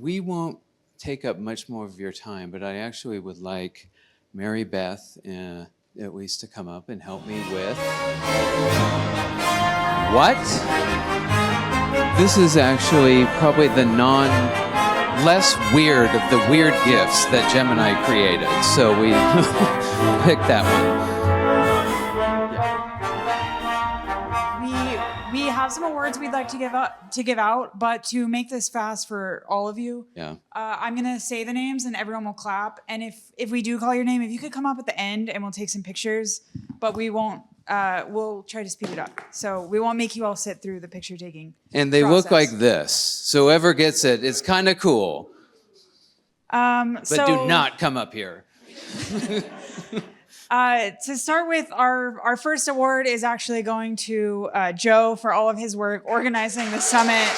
we won't take up much more of your time, but I actually would like Mary Beth at least to come up and help me with what? This is actually probably the less weird of the weird gifts that Gemini created. So we picked that one. We have some awards we'd like to give out, but to make this fast for all of you, I'm gonna say the names and everyone will clap. And if we do call your name, if you could come up at the end and we'll take some pictures, but we won't. We'll try to speed it up, so we won't make you all sit through the picture taking. And they look like this, so whoever gets it, it's kind of cool. But do not come up here. To start with, our first award is actually going to Joe for all of his work organizing the summit.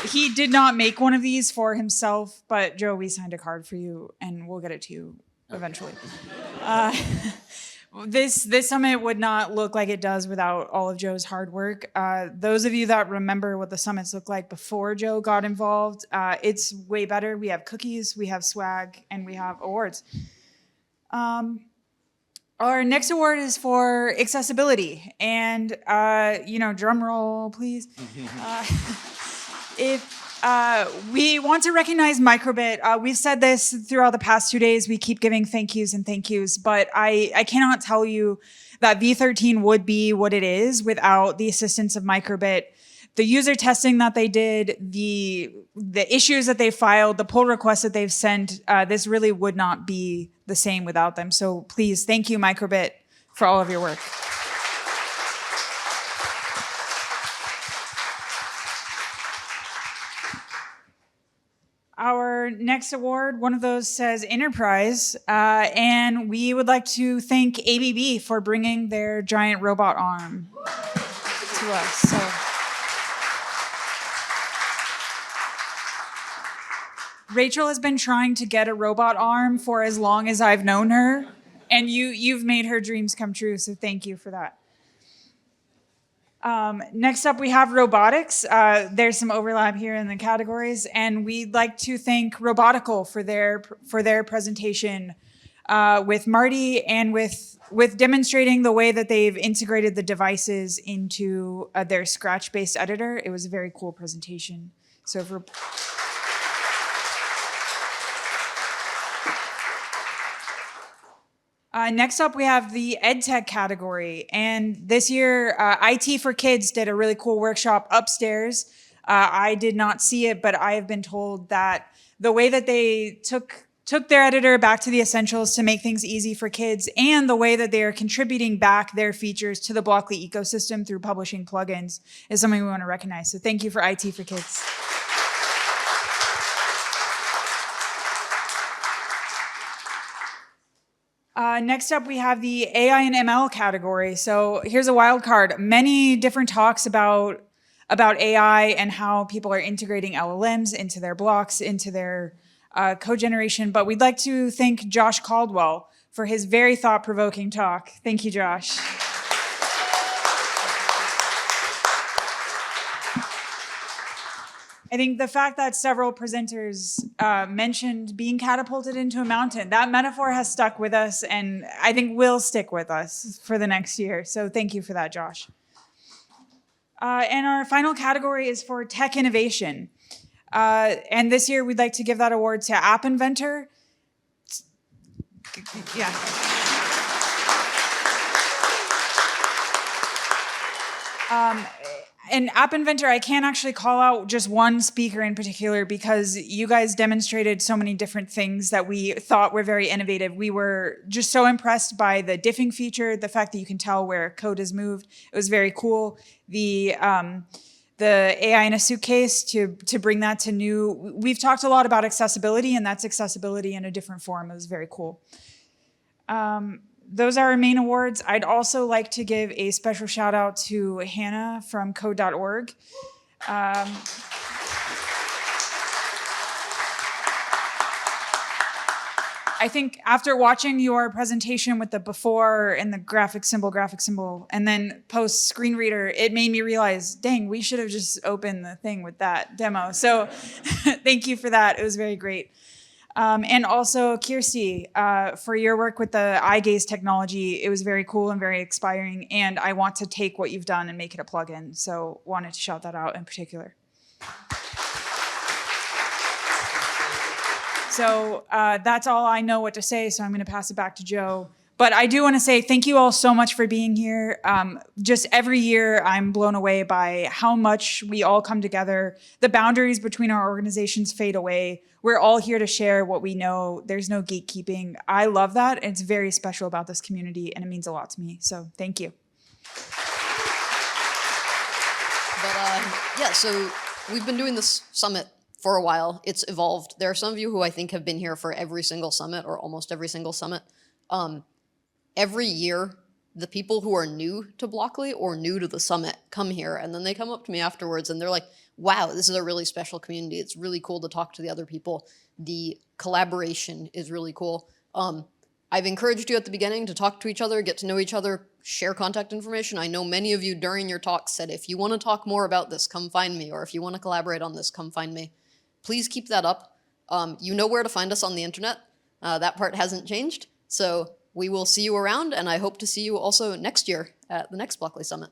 He did not make one of these for himself, but Joe, we signed a card for you, and we'll get it to you eventually. This summit would not look like it does without all of Joe's hard work. Those of you that remember what the summits looked like before Joe got involved, it's way better. We have cookies, we have swag, and we have awards. Our next award is for accessibility, and drum roll, please. We want to recognize Microbit. We've said this throughout the past 2 days. We keep giving thank yous, but I cannot tell you that V13 would be what it is without the assistance of Microbit. The user testing that they did, the issues that they filed, the pull requests that they've sent, this really would not be the same without them. So please, thank you, Microbit, for all of your work. Our next award, one of those says Enterprise, and we would like to thank ABB for bringing their giant robot arm to us. So. Rachel has been trying to get a robot arm for as long as I've known her, and you've made her dreams come true, so thank you for that. Next up, we have robotics. There's some overlap here in the categories, and we'd like to thank Robotical for their presentation with Marty and with demonstrating the way that they've integrated the devices into their Scratch-based editor. It was a very cool presentation. So for next up, we have the EdTech category. And this year, IT for Kids did a really cool workshop upstairs. I did not see it, but I have been told that the way that they took their editor back to the essentials to make things easy for kids, and the way that they are contributing back their features to the Blockly ecosystem through publishing plugins is something we want to recognize. So thank you for IT for Kids. Next up, we have the AI and ML category. So here's a wild card. Many different talks about AI and how people are integrating LLMs into their blocks, into their code generation. But we'd like to thank Josh Caldwell for his very thought-provoking talk. Thank you, Josh. I think the fact that several presenters mentioned being catapulted into a mountain, that metaphor has stuck with us and I think will stick with us for the next year. So thank you for that, Josh. And our final category is for tech innovation. And this year we'd like to give that award to App Inventor. Yeah. And App Inventor, I can't actually call out just one speaker in particular because you guys demonstrated so many different things that we thought were very innovative. We were just so impressed by the diffing feature, the fact that you can tell where code is moved. It was very cool. The AI in a suitcase to bring that to new. We've talked a lot about accessibility, and that's accessibility in a different form. It was very cool. Those are our main awards. I'd also like to give a special shout out to Hannah from code.org. I think after watching your presentation with the before and the graphic symbol, and then post screen reader, it made me realize, dang, we should have just opened the thing with that demo. So thank you for that. It was very great. And also Kirsty, for your work with the eye gaze technology. It was very cool and very inspiring. And I want to take what you've done and make it a plugin. So wanted to shout that out in particular. So that's all I know what to say, so I'm going to pass it back to Joe. But I do want to say thank you all so much for being here. Just every year, I'm blown away by how much we all come together. The boundaries between our organizations fade away. We're all here to share what we know. There's no gatekeeping. I love that. It's very special about this community, and it means a lot to me. So thank you. But yeah, so we've been doing this summit for a while. It's evolved. There are some of you who I think have been here for every single summit or almost every single summit. Every year, the people who are new to Blockly or new to the summit come here, and then they come up to me afterwards and they're like, wow, this is a really special community. It's really cool to talk to the other people. The collaboration is really cool. I've encouraged you at the beginning to talk to each other, get to know each other, share contact information. I know many of you during your talks said, if you want to talk more about this, come find me, or if you want to collaborate on this, come find me. Please keep that up. You know where to find us on the internet. That part hasn't changed. So we will see you around, and I hope to see you also next year at the next Blockly Summit.